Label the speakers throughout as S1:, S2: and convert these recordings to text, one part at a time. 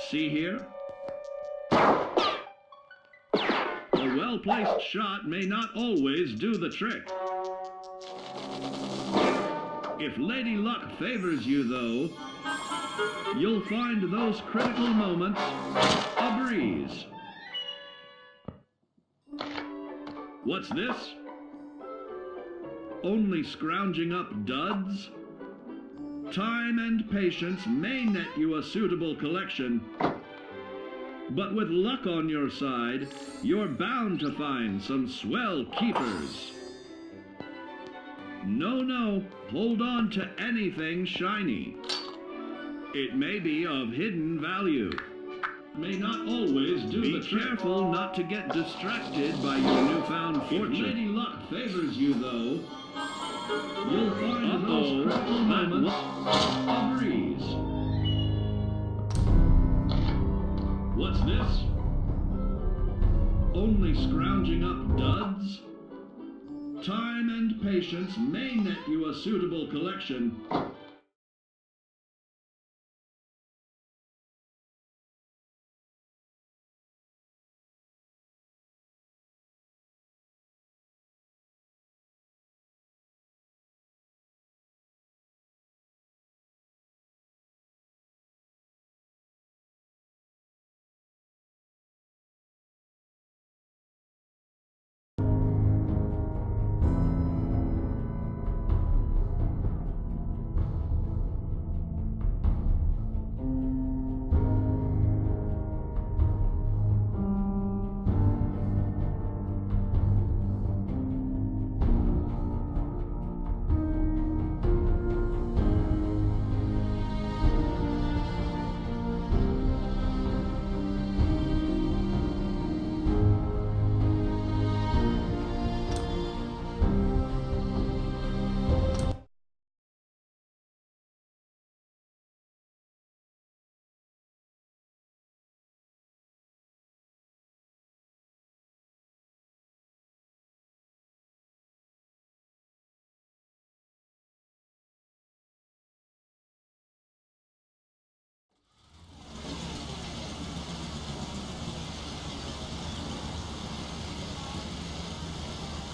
S1: See here? A well-placed shot may not always do the trick. If Lady Luck favors you, though, you'll find those critical moments a breeze. What's this? Only scrounging up duds? Time and patience may net you a suitable collection, but with luck on your side, you're bound to find some swell keepers. No, hold on to anything shiny. It may be of hidden value. May not always do the trick. Be careful not to get distracted by your newfound fortune. If Lady Luck favors you, though, you'll find those critical moments a breeze. What's this? Only scrounging up duds? Time and patience may net you a suitable collection.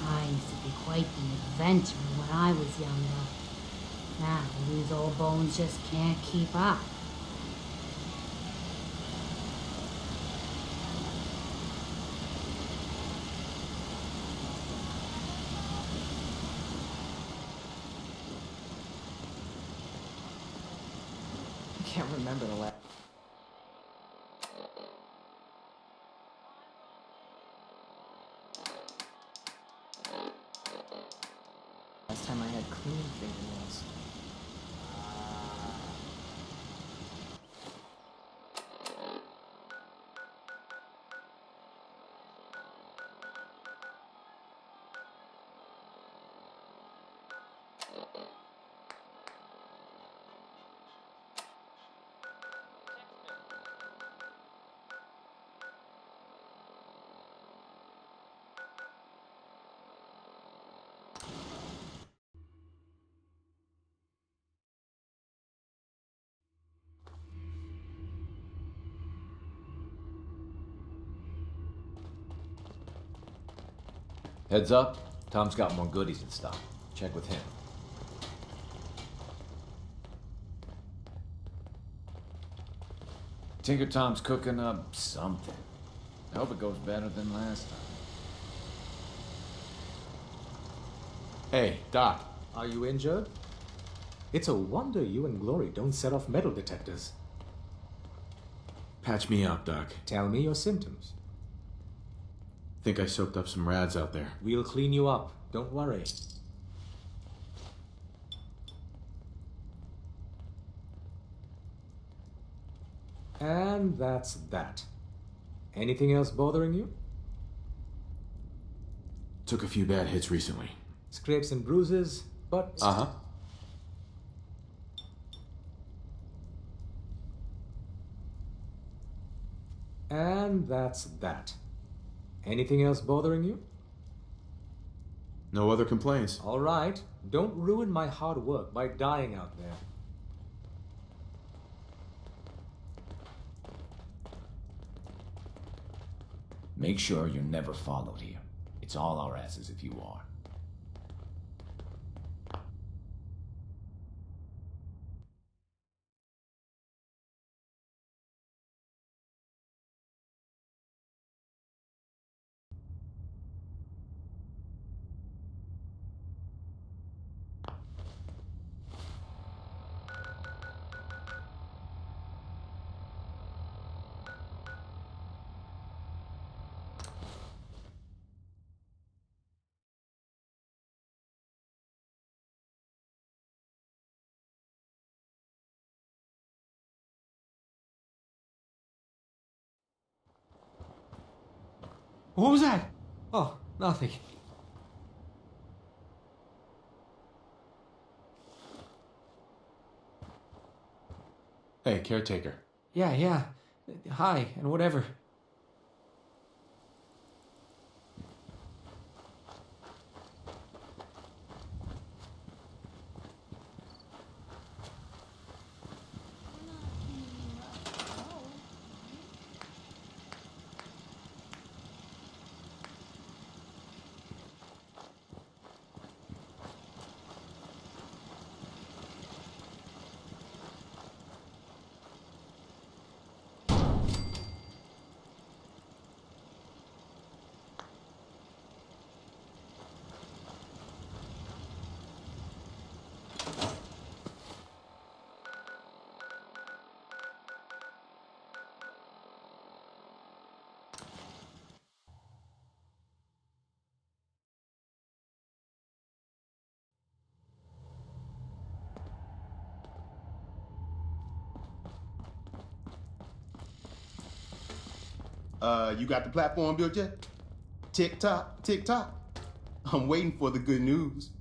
S2: I used to be quite the adventurer when I was younger. Now these old bones just can't keep up.
S3: I can't remember the last. Last time I had clean fingernails.
S4: Heads up, Tom's got more goodies in stock. Check with him. Tinker Tom's cooking up something. I hope it goes better than last time.
S5: Hey, Doc, are you injured? It's a wonder you and Glory don't set off metal detectors.
S6: Patch me up, Doc.
S5: Tell me your symptoms.
S6: Think I soaked up some rads out there.
S5: We'll clean you up. Don't worry. And that's that. Anything else bothering you?
S6: Took a few bad hits recently.
S5: Scrapes and bruises, but...
S6: Uh-huh.
S5: And that's that. Anything else bothering you?
S6: No other complaints.
S5: All right. Don't ruin my hard work by dying out there.
S4: Make sure you're never followed here. It's all our asses if you are.
S5: What was that? Oh, nothing.
S6: Hey, caretaker.
S5: Yeah. Hi, and whatever.
S7: You got the platform built yet? Tick tock, tick tock. I'm waiting for the good news.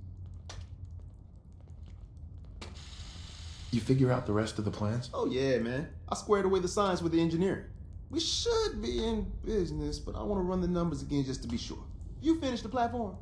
S6: You figure out the rest of the plans?
S7: Oh yeah, man. I squared away the science with the engineering. We should be in business, but I want to run the numbers again just to be sure. You finished the platform?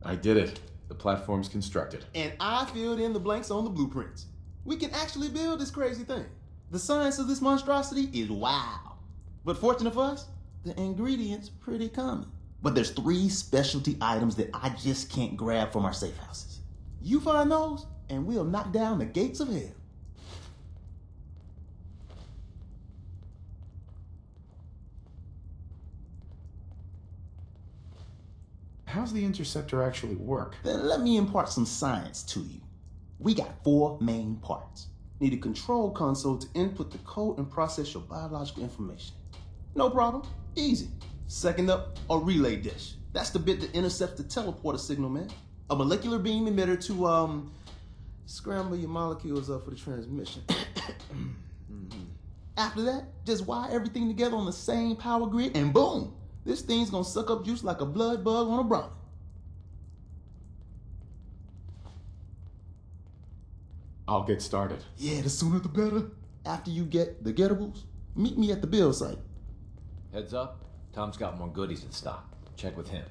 S6: I did it. The platform's constructed.
S7: And I filled in the blanks on the blueprints. We can actually build this crazy thing. The science of this monstrosity is wow. But fortunate for us, the ingredients pretty common. But there's 3 specialty items that I just can't grab from our safe houses. You find those, and we'll knock down the gates of hell.
S6: How's the interceptor actually work?
S7: Then let me impart some science to you. We got 4 main parts. Need a control console to input the code and process your biological information. No problem, easy. Second up, a relay dish. That's the bit that intercepts the teleporter signal, man. A molecular beam emitter to, scramble your molecules up for the transmission. After that, just wire everything together on the same power grid and boom, this thing's gonna suck up juice like a blood bug on a brownie.
S6: I'll get started.
S7: Yeah, the sooner the better. After you get the getables, meet me at the build site.
S4: Heads up, Tom's got more goodies in stock. Check with him.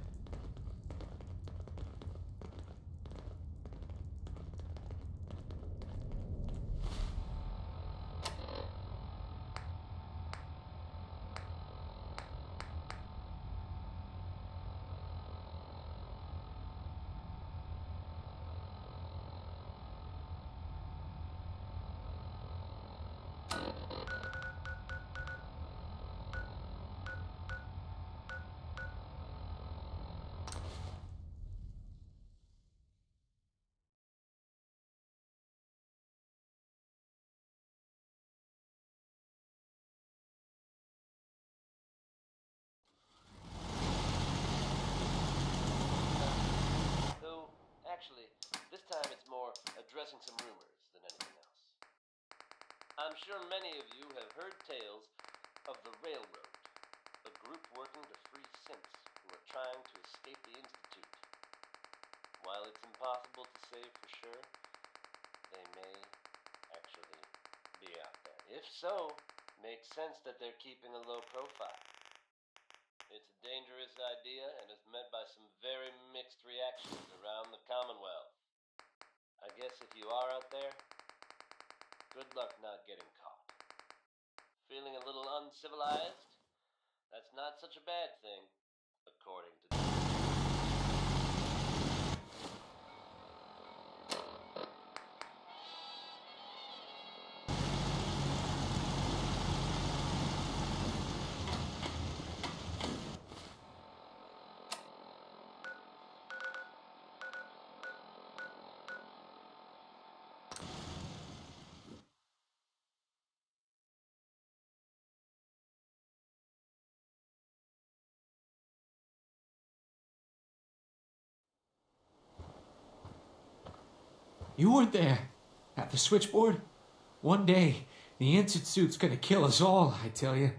S8: Actually, this time it's more addressing some rumors than anything else. I'm sure many of you have heard tales of the Railroad, a group working to free synths who are trying to escape the Institute. While it's impossible to say for sure, they may actually be out there. If so, makes sense that they're keeping a low profile. It's a dangerous idea and is met by some very mixed reactions around the Commonwealth. I guess if you are out there, good luck not getting caught. Feeling a little uncivilized? That's not such a bad thing, according to
S9: You weren't there at the switchboard? One day, the answered suit's gonna kill us all, I tell you.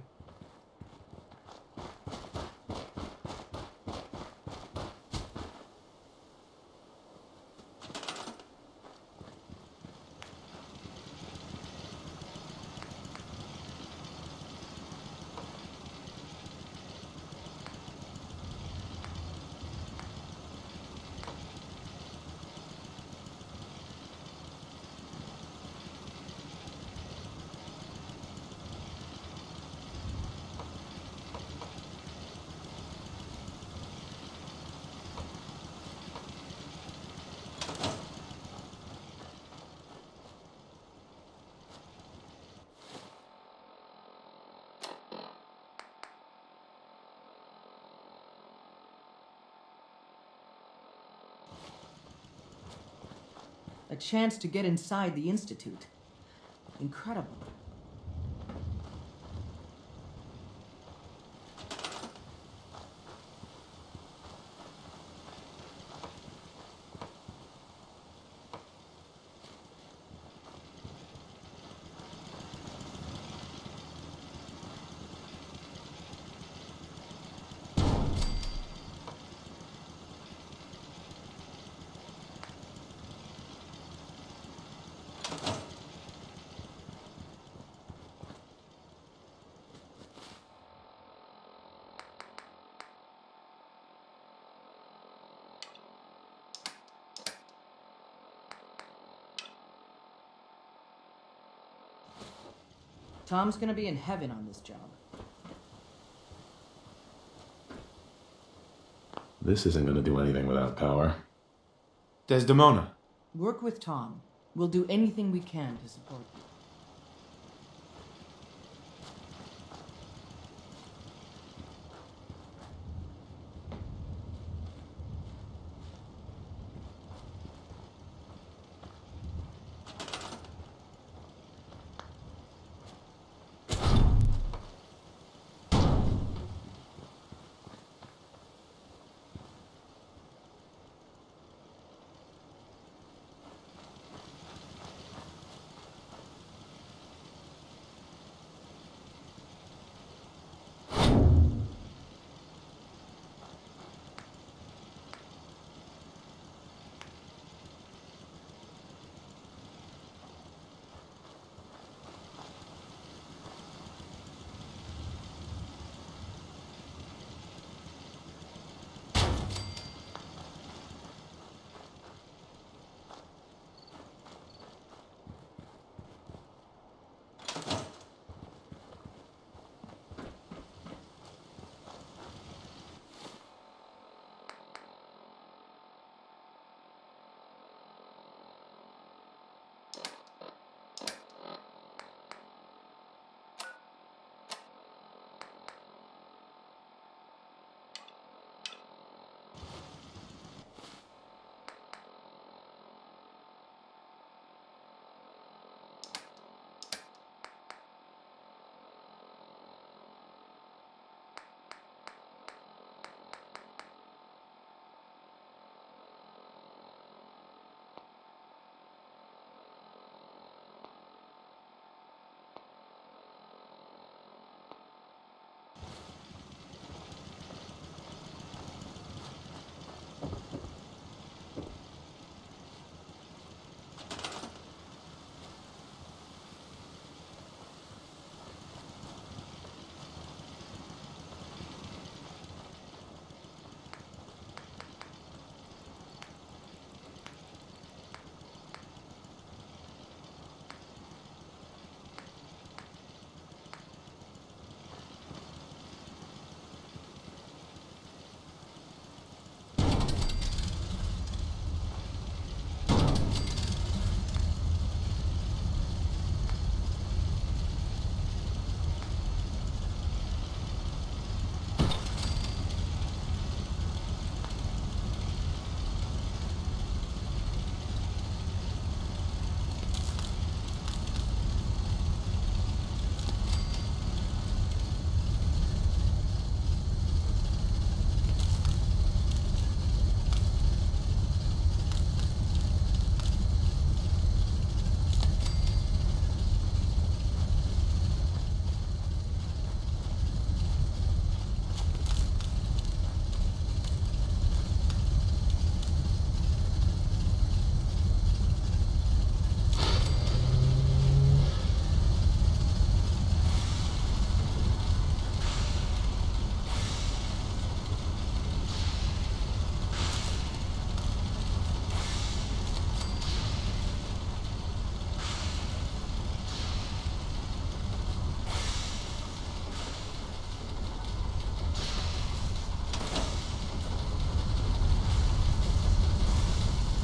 S10: A chance to get inside the Institute. Incredible. Tom's gonna be in heaven on this job.
S6: This isn't gonna do anything without power.
S5: Desdemona.
S10: Work with Tom. We'll do anything we can to support you.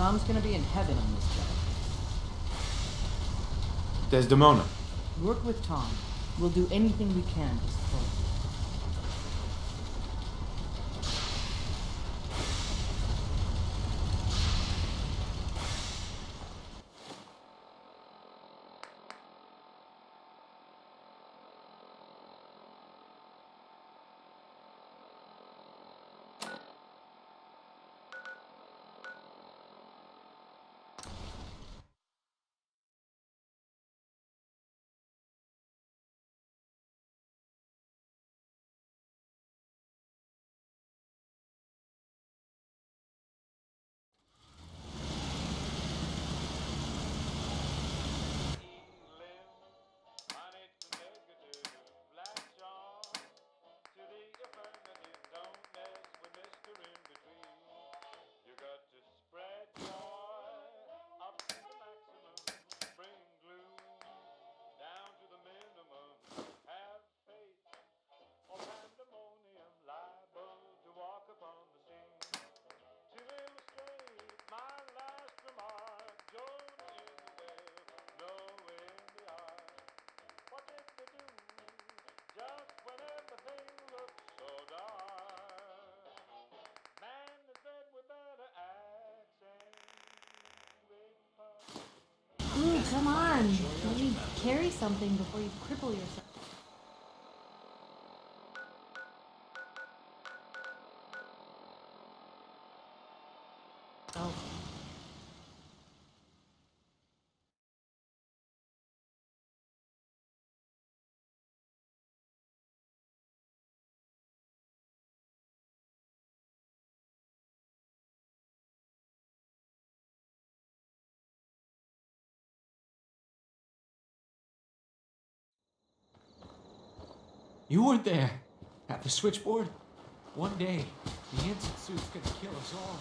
S10: Tom's gonna be in heaven on this job.
S6: Desdemona.
S10: Work with Tom. We'll do anything we can to support him.
S2: Ooh, come on. Maybe carry something before you cripple yourself. Oh.
S9: You weren't there at the switchboard. One day, the instant suit's gonna kill us all.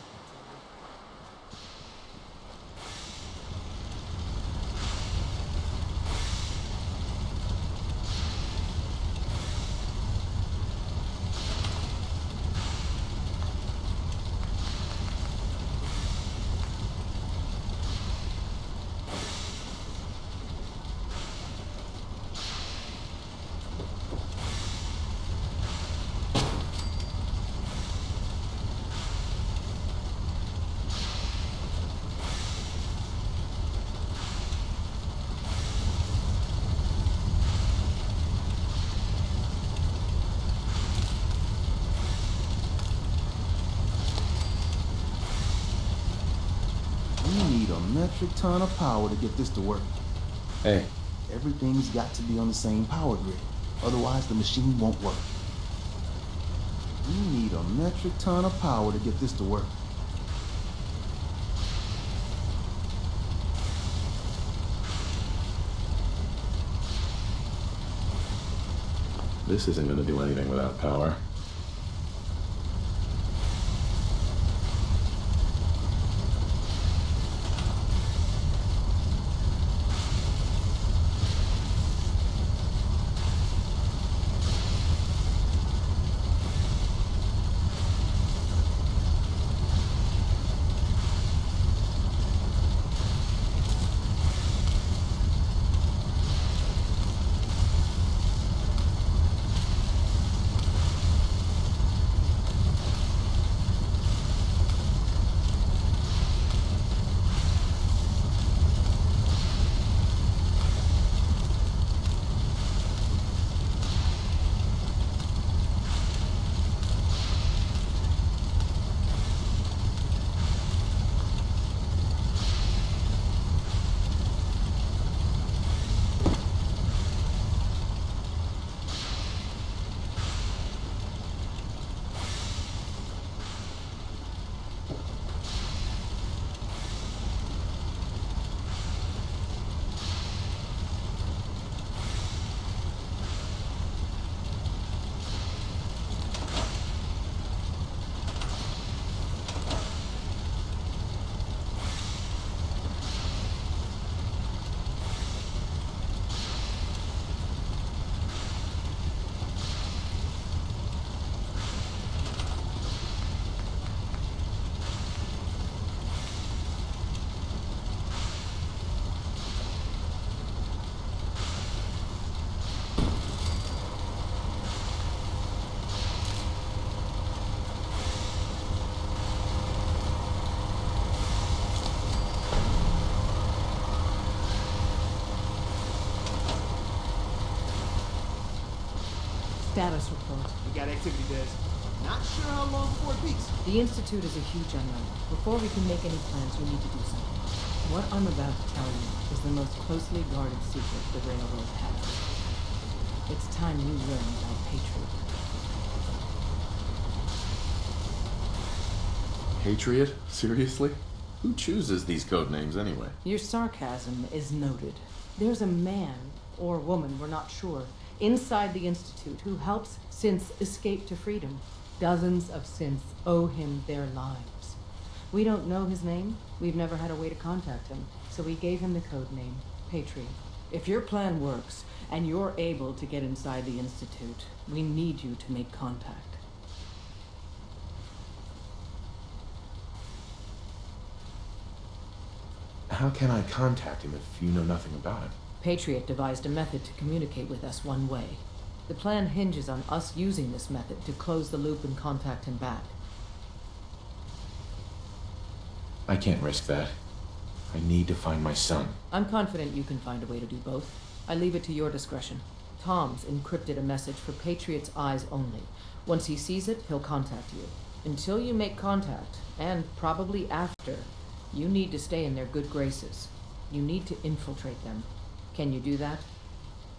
S7: We need a metric ton of power to get this to work.
S6: Hey,
S7: Everything's got to be on the same power grid. Otherwise, the machine won't work. We need a metric ton of power to get this to work.
S6: this isn't gonna do anything without power.
S10: Status report.
S7: We got activity, Des. Not sure how long before it peaks.
S10: The Institute is a huge unknown. Before we can make any plans, we need to do something. What I'm about to tell you is the most closely guarded secret the railroad has. It's time you learn about Patriot.
S6: Patriot? Seriously? Who chooses these code names anyway?
S10: Your sarcasm is noted. There's a man, or woman, we're not sure, inside the Institute who helps synths escape to freedom. Dozens of synths owe him their lives. We don't know his name. We've never had a way to contact him, so we gave him the code name, Patriot. If your plan works, and you're able to get inside the Institute, we need you to make contact.
S6: How can I contact him if you know nothing about him?
S10: Patriot devised a method to communicate with us one way. The plan hinges on us using this method to close the loop and contact him back.
S6: I can't risk that. I need to find my son.
S10: I'm confident you can find a way to do both. I leave it to your discretion. Tom's encrypted a message for Patriot's eyes only. Once he sees it, he'll contact you. Until you make contact, and probably after, you need to stay in their good graces. You need to infiltrate them. Can you do that?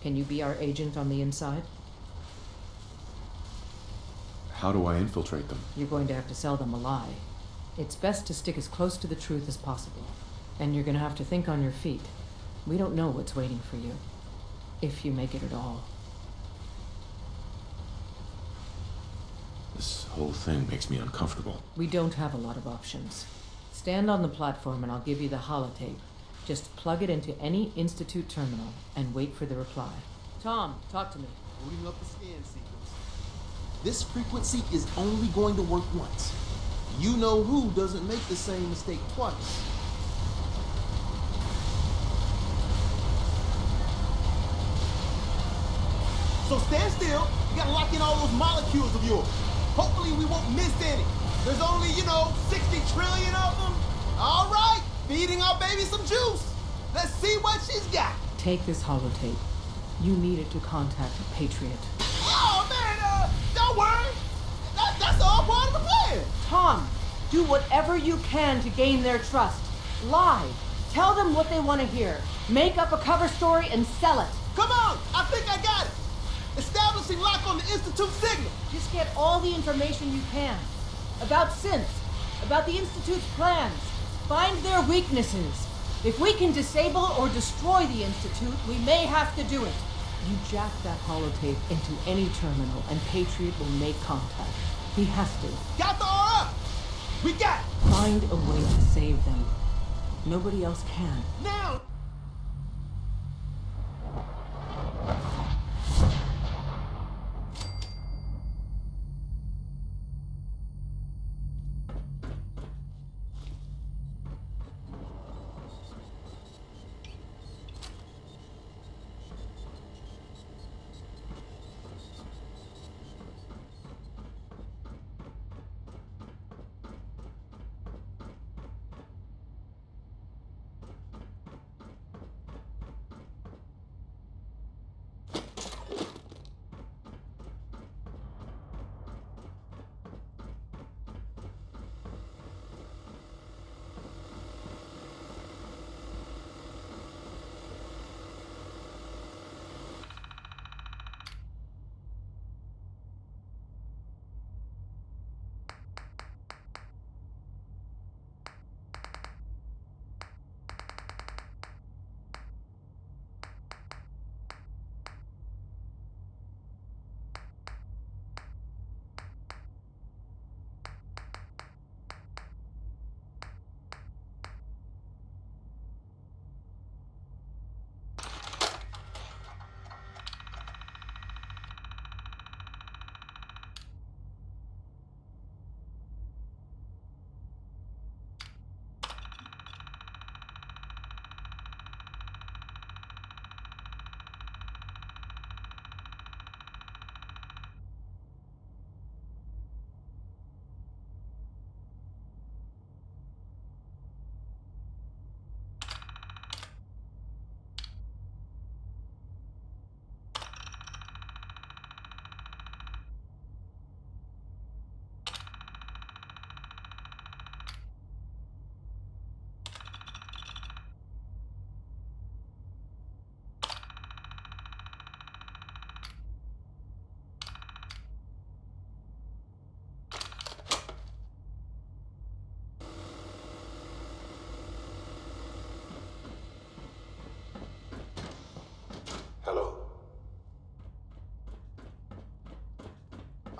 S10: Can you be our agent on the inside?
S6: How do I infiltrate them?
S10: You're going to have to sell them a lie. It's best to stick as close to the truth as possible. And you're going to have to think on your feet. We don't know what's waiting for you. If you make it at all.
S6: This whole thing makes me uncomfortable.
S10: We don't have a lot of options. Stand on the platform and I'll give you the holotape. Just plug it into any Institute terminal and wait for the reply. Tom, talk to me.
S7: Booting up the scan sequence. This frequency is only going to work once. You know who doesn't make the same mistake twice. So stand still. You gotta lock in all those molecules of yours. Hopefully we won't miss any. There's only, 60 trillion of them. All right, feeding our baby some juice. Let's see what she's got.
S10: Take this holotape. You need it to contact Patriot.
S7: Oh, man, don't worry. That's all part of the plan.
S10: Tom, do whatever you can to gain their trust. Lie. Tell them what they want to hear. Make up a cover story and sell it.
S7: Come on, I think I got it. Establishing lock on the Institute signal.
S10: Just get all the information you can. About synths, about the Institute's plans. Find their weaknesses. If we can disable or destroy the Institute, we may have to do it. You jack that holotape into any terminal and Patriot will make contact. He has to.
S7: Got the R up. We got it.
S10: Find a way to save them. Nobody else can.
S7: Now.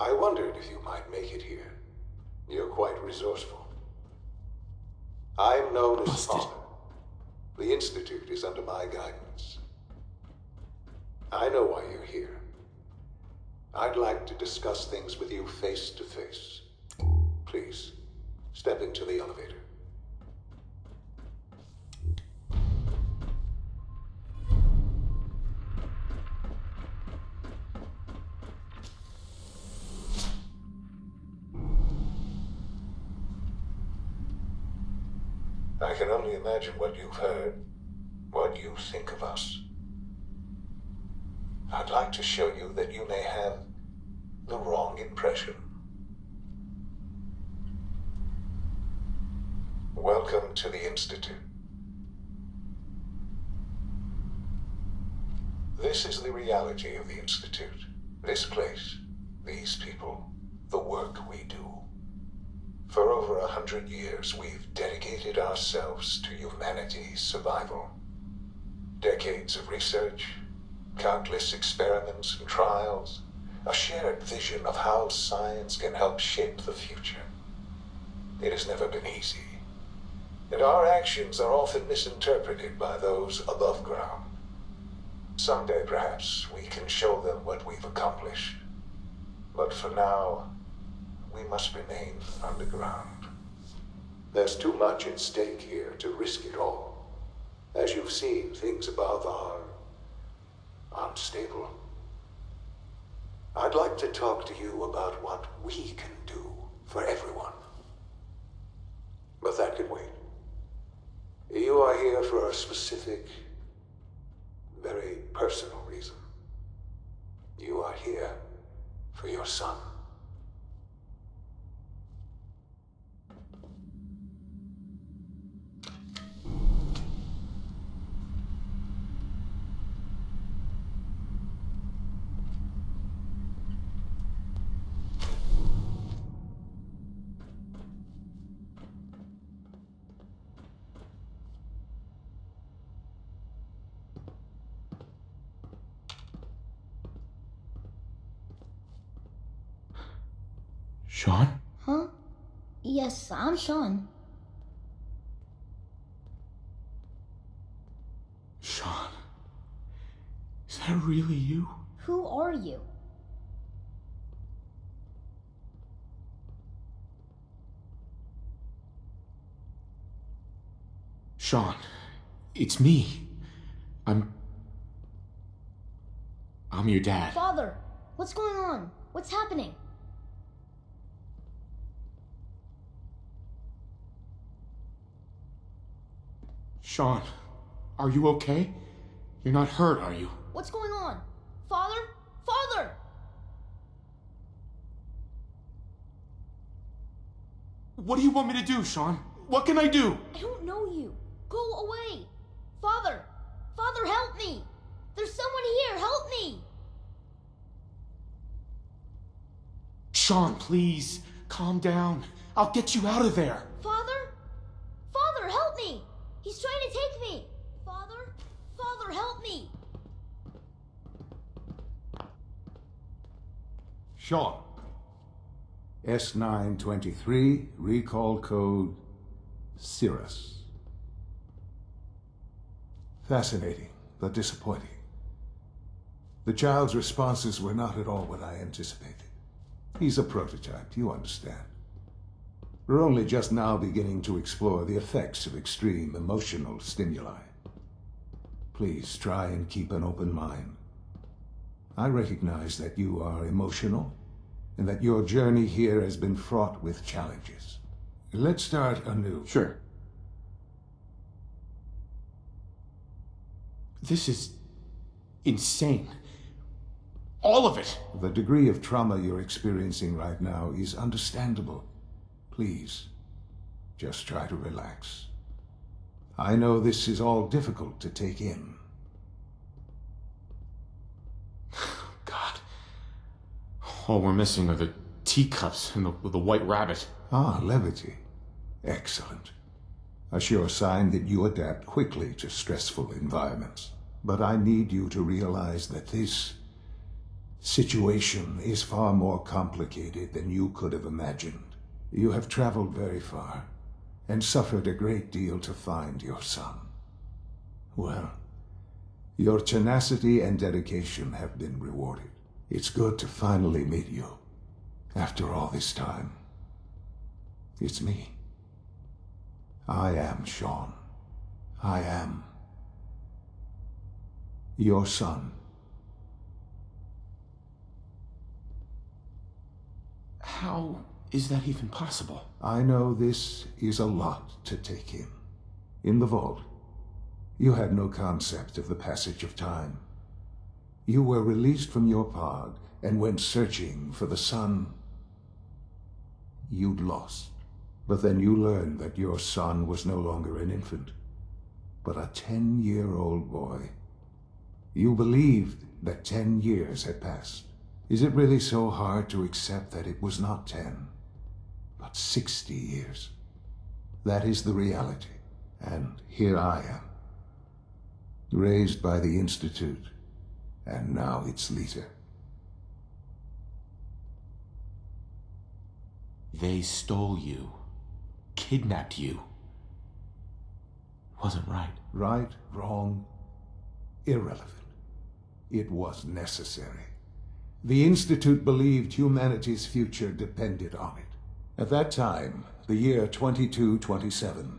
S11: I wondered if you might make it here. You're quite resourceful. I'm known as Father. The Institute is under my guidance. I know why you're here. I'd like to discuss things with you face to face. Please, step into the elevator. I can only imagine what you've heard, what you think of us. I'd like to show you that you may have the wrong impression. Welcome to the Institute. This is the reality of the Institute. This place, these people, the work we do. For over 100 years, we've dedicated ourselves to humanity's survival. Decades of research, countless experiments and trials, a shared vision of how science can help shape the future. It has never been easy, and our actions are often misinterpreted by those above ground. Someday, perhaps, we can show them what we've accomplished. But for now, we must remain underground. There's too much at stake here to risk it all. As you've seen, things above are unstable. I'd like to talk to you about what we can do for everyone. But that can wait. You are here for a specific, very personal reason. You are here for your son.
S6: Sean?
S12: Huh? Yes, I'm Sean.
S6: Sean? Is that really you?
S12: Who are you?
S6: Sean, it's me. I'm your dad.
S12: Father, what's going on? What's happening?
S6: Sean, are you okay? You're not hurt, are you?
S12: What's going on? Father? Father!
S6: What do you want me to do, Sean? What can I do?
S12: I don't know you. Go away. Father! Father, help me! There's someone here. Help me!
S6: Sean, please. Calm down. I'll get you out of there.
S12: Father? Father, help me! He's trying to take me! Father? Father, help me!
S11: Sean. S923, recall code Cirrus. Fascinating, but disappointing. The child's responses were not at all what I anticipated. He's a prototype, you understand. We're only just now beginning to explore the effects of extreme emotional stimuli. Please try and keep an open mind. I recognize that you are emotional, and that your journey here has been fraught with challenges. Let's start anew.
S6: Sure. This is insane. All of it.
S11: The degree of trauma you're experiencing right now is understandable. Please, just try to relax. I know this is all difficult to take in.
S6: God. All we're missing are the teacups and the white rabbit.
S11: Ah, levity. Excellent. A sure sign that you adapt quickly to stressful environments. But I need you to realize that this situation is far more complicated than you could have imagined. You have traveled very far and suffered a great deal to find your son. Well, your tenacity and dedication have been rewarded. It's good to finally meet you after all this time. It's me. I am Sean. I am your son.
S6: How is that even possible?
S11: I know this is a lot to take in. In the vault, you had no concept of the passage of time. You were released from your pod and went searching for the son you'd lost. But then you learned that your son was no longer an infant, but a 10-year-old boy. You believed that 10 years had passed. Is it really so hard to accept that it was not 10, but 60 years? That is the reality. And here I am, raised by the Institute, and now its leader.
S6: They stole you, kidnapped you. Wasn't right.
S11: Right, wrong, irrelevant. It was necessary. The Institute believed humanity's future depended on it. At that time, the year 2227,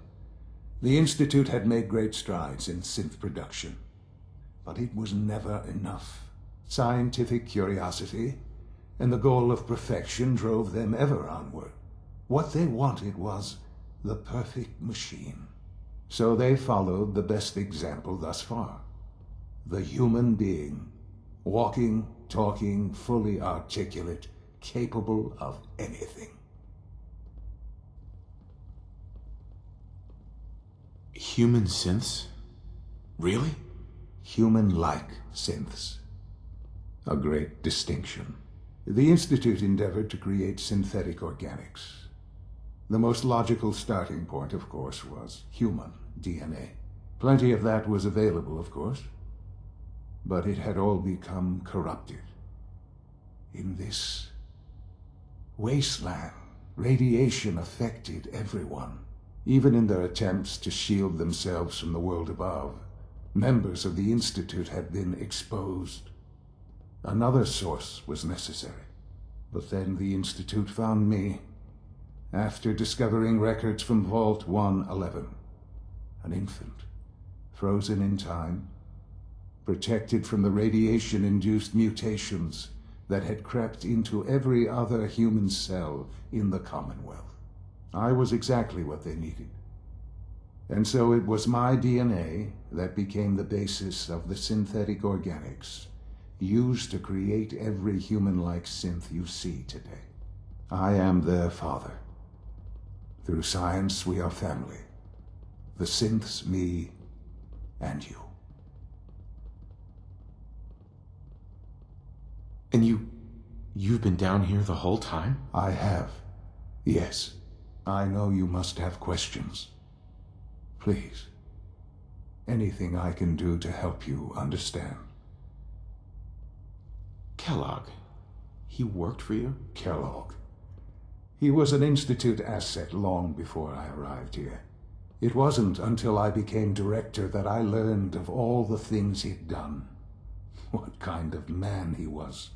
S11: the Institute had made great strides in synth production. But it was never enough. Scientific curiosity and the goal of perfection drove them ever onward. What they wanted was the perfect machine. So they followed the best example thus far. The human being, walking, talking, fully articulate, capable of anything.
S6: Human synths? Really?
S11: Human-like synths. A great distinction. The Institute endeavored to create synthetic organics. The most logical starting point, of course, was human DNA. Plenty of that was available, of course, but it had all become corrupted. In this wasteland, radiation affected everyone. Even in their attempts to shield themselves from the world above, members of the Institute had been exposed. Another source was necessary. But then the Institute found me, after discovering records from Vault 111. An infant, frozen in time, protected from the radiation-induced mutations that had crept into every other human cell in the Commonwealth. I was exactly what they needed. And so it was my DNA that became the basis of the synthetic organics used to create every human-like synth you see today. I am their father. Through science, we are family. The synths, me, and you.
S6: And you've been down here the whole time?
S11: I have. Yes. I know you must have questions. Please. Anything I can do to help you understand.
S6: Kellogg. He worked for you?
S11: Kellogg. He was an Institute asset long before I arrived here. It wasn't until I became director that I learned of all the things he'd done. What kind of man he was.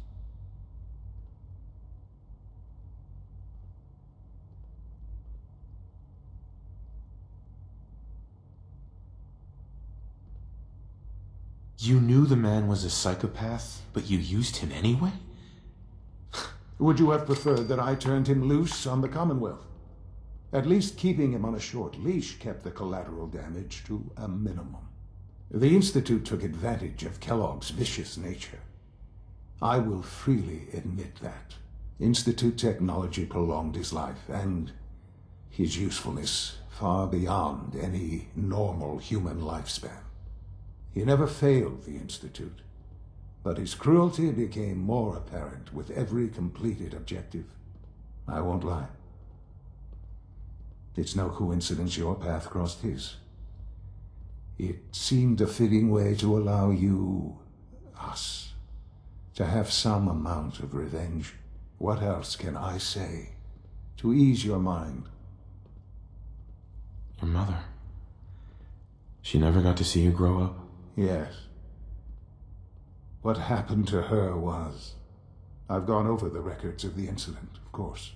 S6: You knew the man was a psychopath, but you used him anyway?
S11: Would you have preferred that I turned him loose on the Commonwealth? At least keeping him on a short leash kept the collateral damage to a minimum. The Institute took advantage of Kellogg's vicious nature. I will freely admit that. Institute technology prolonged his life, and his usefulness far beyond any normal human lifespan. He never failed the Institute, but his cruelty became more apparent with every completed objective. I won't lie. It's no coincidence your path crossed his. It seemed a fitting way to allow you, us, To have some amount of revenge. What else can I say to ease your mind?
S6: Your mother. She never got to see you grow up?
S11: Yes. What happened to her was... I've gone over the records of the incident, of course.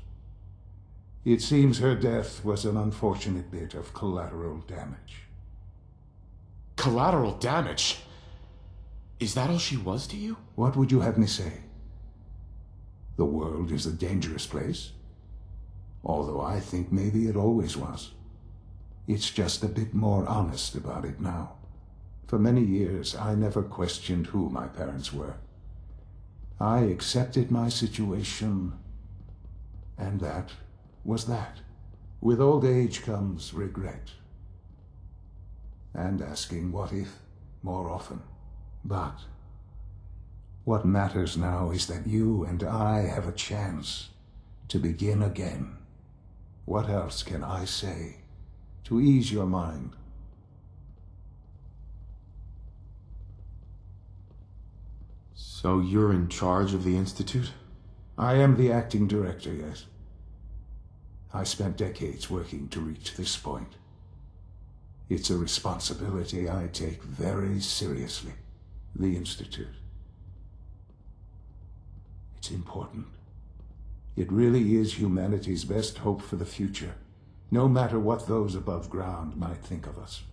S11: It seems her death was an unfortunate bit of collateral damage.
S6: Collateral damage? Is that all she was to you?
S11: What would you have me say? The world is a dangerous place. Although I think maybe it always was. It's just a bit more honest about it now. For many years, I never questioned who my parents were. I accepted my situation, and that was that. With old age comes regret. And asking what if more often. But what matters now is that you and I have a chance to begin again. What else can I say to ease your mind?
S6: So you're in charge of the Institute?
S11: I am the acting director, yes. I spent decades working to reach this point. It's a responsibility I take very seriously. The Institute. It's important. It really is humanity's best hope for the future, no matter what those above ground might think of us.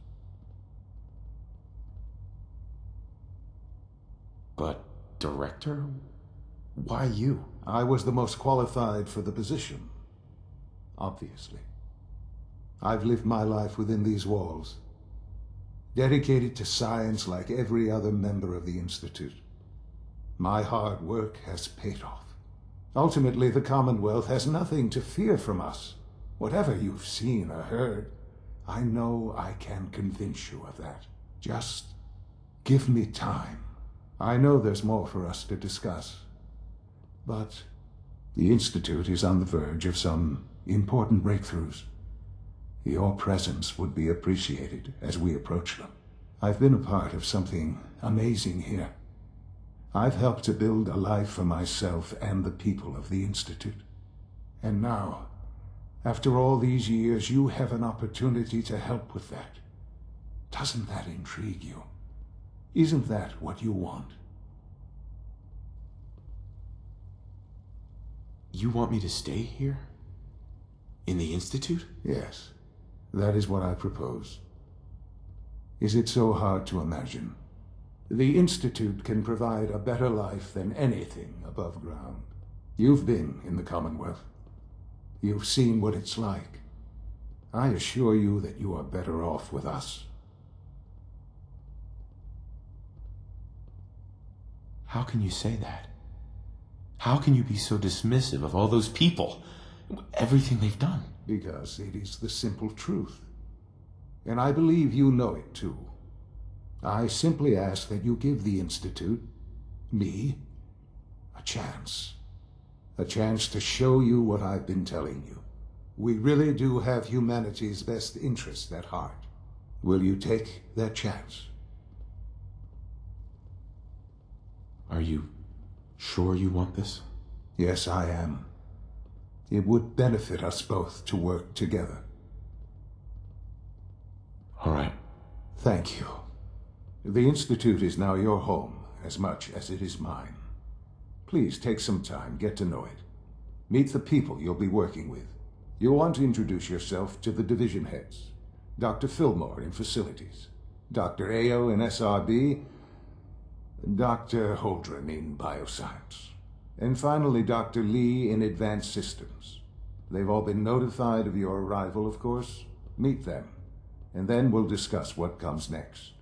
S6: But, director? Why you?
S11: I was the most qualified for the position. Obviously. I've lived my life within these walls, dedicated to science like every other member of the Institute. My hard work has paid off. Ultimately, the Commonwealth has nothing to fear from us. Whatever you've seen or heard, I know I can convince you of that. Just give me time. I know there's more for us to discuss. But the Institute is on the verge of some important breakthroughs. Your presence would be appreciated as we approach them. I've been a part of something amazing here. I've helped to build a life for myself and the people of the Institute. And now, after all these years, you have an opportunity to help with that. Doesn't that intrigue you? Isn't that what you want?
S6: You want me to stay here? In the Institute?
S11: Yes. That is what I propose. Is it so hard to imagine? The Institute can provide a better life than anything above ground. You've been in the Commonwealth. You've seen what it's like. I assure you that you are better off with us.
S6: How can you say that? How can you be so dismissive of all those people? Everything they've done?
S11: Because it is the simple truth. And I believe you know it too. I simply ask that you give the Institute, me, a chance. A chance to show you what I've been telling you. We really do have humanity's best interest at heart. Will you take that chance?
S6: Are you sure you want this?
S11: Yes, I am. It would benefit us both to work together.
S6: All right.
S11: Thank you. The Institute is now your home as much as it is mine. Please take some time, get to know it. Meet the people you'll be working with. You'll want to introduce yourself to the division heads. Dr. Fillmore in Facilities, Dr. Ayo in SRB, Dr. Holdren in Bioscience, and finally Dr. Lee in Advanced Systems. They've all been notified of your arrival, of course. Meet them, and then we'll discuss what comes next.